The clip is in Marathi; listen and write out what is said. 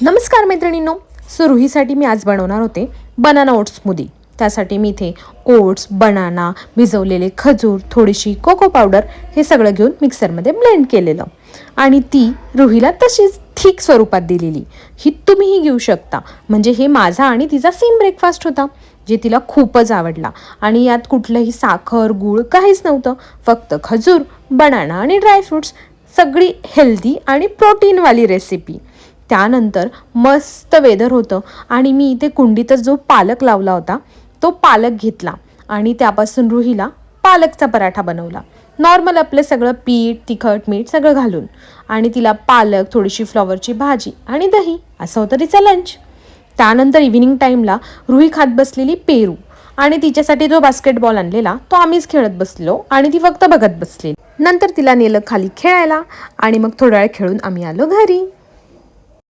नमस्कार मैत्रिणींनो. रुहीसाठी मी आज बनवणार होते बनाना ओट्स स्मूदी. त्यासाठी मी इथे ओट्स, बनाना, भिजवलेले खजूर, थोडीशी कोको पावडर हे सगळं घेऊन मिक्सरमध्ये ब्लेंड केलेलं आणि ती रुहीला तशीच थिक स्वरूपात दिलेली. ही तुम्हीही घेऊ शकता. म्हणजे हे माझा आणि तिचा सेम ब्रेकफास्ट होता, जे तिला खूपच आवडला. आणि यात कुठलंही साखर, गूळ काहीच नव्हतं. फक्त खजूर, बनाना आणि ड्रायफ्रुट्स. सगळी हेल्दी आणि प्रोटीनवाली रेसिपी. त्यानंतर मस्त वेदर होतं आणि मी इथे कुंडीतच जो पालक लावला होता तो पालक घेतला आणि त्यापासून रुहीला पालकचा पराठा बनवला. नॉर्मल आपलं सगळं पीठ, तिखट, मीठ सगळं घालून. आणि तिला पालक, थोडीशी फ्लॉवरची भाजी आणि दही असं होतं तिचं लंच. त्यानंतर इव्हिनिंग टाईमला रुही खात बसलेली पेरू आणि तिच्यासाठी जो बास्केटबॉल आणलेला तो आम्हीच खेळत बसलो आणि ती फक्त बघत बसलेली. नंतर तिला नेलं खाली खेळायला आणि मग थोडा वेळ खेळून आम्ही आलो घरी.